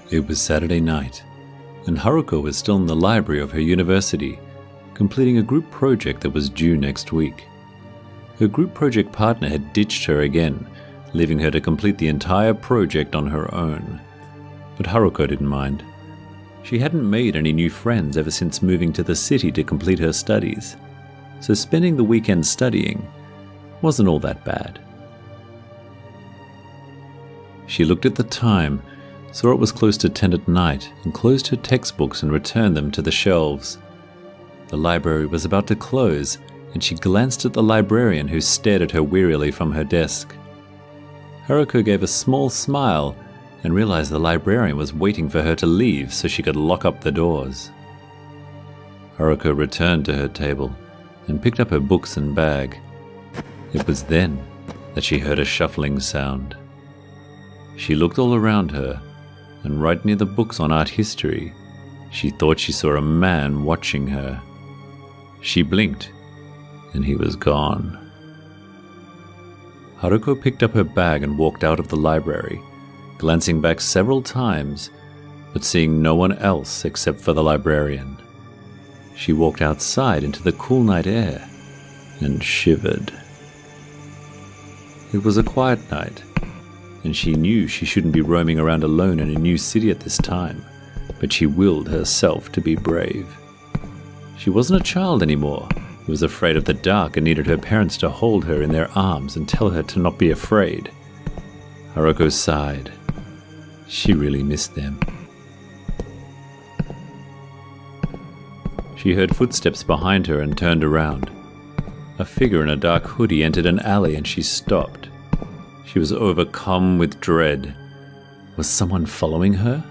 It was Saturday night, and Haruko was still in the library of her university, completing a group project that was due next week. Her group project partner had ditched her again, leaving her to complete the entire project on her own. But Haruko didn't mind. She hadn't made any new friends ever since moving to the city to complete her studies, so spending the weekend studying wasn't all that bad. She looked at the time, saw it was close to 10 at night, and closed her textbooks and returned them to the shelves. The library was about to close, and she glanced at the librarian who stared at her wearily from her desk. Haruko gave a small smile and realized the librarian was waiting for her to leave so she could lock up the doors. Haruko returned to her table and picked up her books and bag. It was then that she heard a shuffling sound. She looked all around her, and right near the books on art history, she thought she saw a man watching her. She blinked, and he was gone. Haruko picked up her bag and walked out of the library, glancing back several times, but seeing no one else except for the librarian. She walked outside into the cool night air and shivered. It was a quiet night, and she knew she shouldn't be roaming around alone in a new city at this time, but she willed herself to be brave. She wasn't a child anymore, who was afraid of the dark and needed her parents to hold her in their arms and tell her to not be afraid. Haruko sighed. She really missed them. She heard footsteps behind her and turned around. A figure in a dark hoodie entered an alley and she stopped. She was overcome with dread. Was someone following her?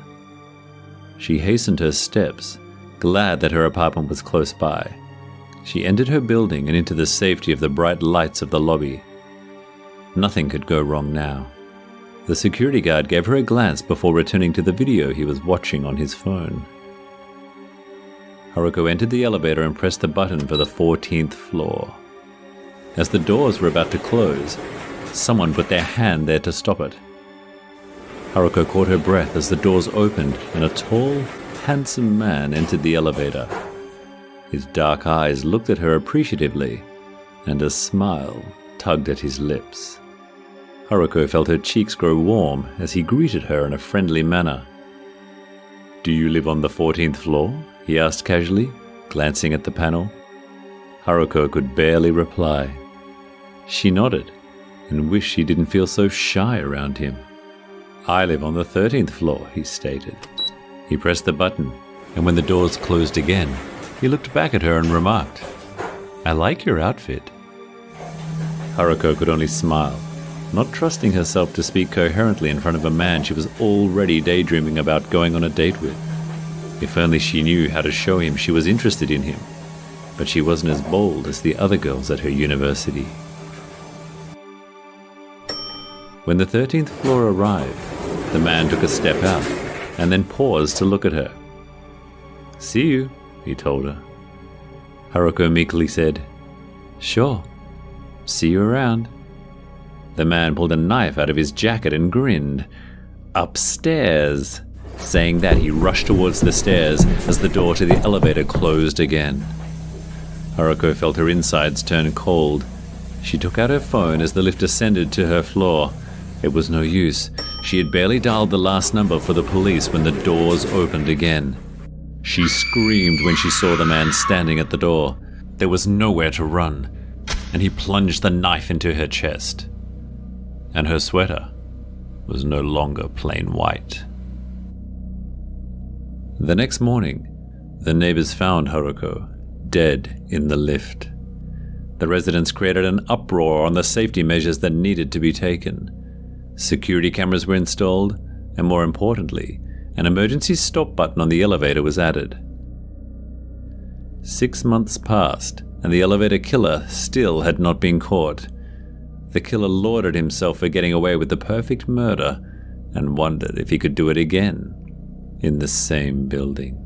She hastened her steps, glad that her apartment was close by. She entered her building and into the safety of the bright lights of the lobby. Nothing could go wrong now. The security guard gave her a glance before returning to the video he was watching on his phone. Haruko entered the elevator and pressed the button for the 14th floor. As the doors were about to close, someone put their hand there to stop it. Haruko caught her breath as the doors opened and a tall, handsome man entered the elevator. His dark eyes looked at her appreciatively, and a smile tugged at his lips. Haruko felt her cheeks grow warm as he greeted her in a friendly manner. "Do you live on the 14th floor?" he asked casually, glancing at the panel. Haruko could barely reply. She nodded and wished she didn't feel so shy around him. "I live on the 13th floor," he stated. He pressed the button, and when the doors closed again, he looked back at her and remarked, "I like your outfit." Haruko could only smile, not trusting herself to speak coherently in front of a man she was already daydreaming about going on a date with. If only she knew how to show him she was interested in him, but she wasn't as bold as the other girls at her university. When the 13th floor arrived, the man took a step out and then paused to look at her. "See you," he told her. Haruko meekly said, "Sure. See you around." The man pulled a knife out of his jacket and grinned. "Upstairs." Saying that, he rushed towards the stairs as the door to the elevator closed again. Haruko felt her insides turn cold. She took out her phone as the lift ascended to her floor. It was no use. She had barely dialed the last number for the police when the doors opened again. She screamed when she saw the man standing at the door. There was nowhere to run, and he plunged the knife into her chest. And her sweater was no longer plain white. The next morning, the neighbors found Haruko dead in the lift. The residents created an uproar on the safety measures that needed to be taken. Security cameras were installed, and more importantly, an emergency stop button on the elevator was added. 6 months passed, and the elevator killer still had not been caught. The killer lauded himself for getting away with the perfect murder and wondered if he could do it again in the same building.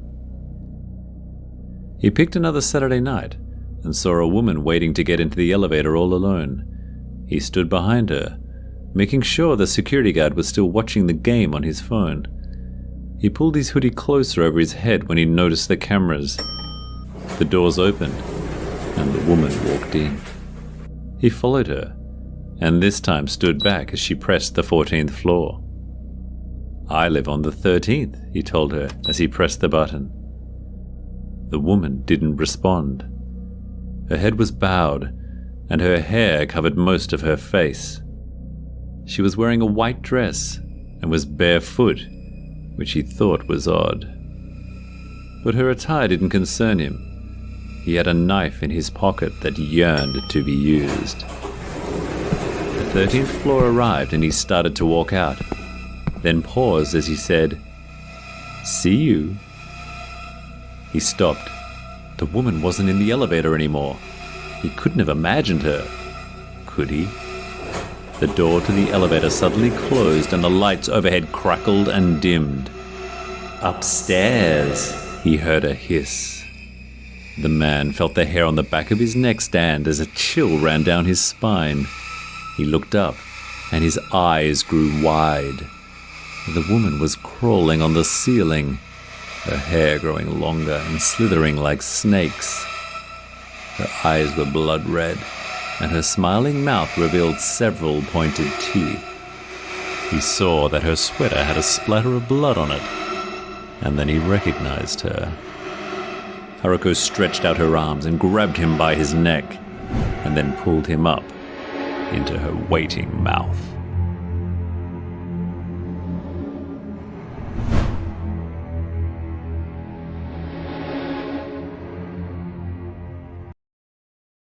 He picked another Saturday night and saw a woman waiting to get into the elevator all alone. He stood behind her, making sure the security guard was still watching the game on his phone. He pulled his hoodie closer over his head when he noticed the cameras. The doors opened, and the woman walked in. He followed her, and this time stood back as she pressed the 14th floor. "I live on the 13th, he told her as he pressed the button. The woman didn't respond. Her head was bowed, and her hair covered most of her face. She was wearing a white dress and was barefoot, which he thought was odd. But her attire didn't concern him. He had a knife in his pocket that yearned to be used. The 13th floor arrived and he started to walk out, then paused as he said, "See you." He stopped. The woman wasn't in the elevator anymore. He couldn't have imagined her, could he? The door to the elevator suddenly closed and the lights overhead crackled and dimmed. "Upstairs," he heard a hiss. The man felt the hair on the back of his neck stand as a chill ran down his spine. He looked up, and his eyes grew wide. The woman was crawling on the ceiling, her hair growing longer and slithering like snakes. Her eyes were blood red, and her smiling mouth revealed several pointed teeth. He saw that her sweater had a splatter of blood on it, and then he recognized her. Haruko stretched out her arms and grabbed him by his neck, and then pulled him up into her waiting mouth.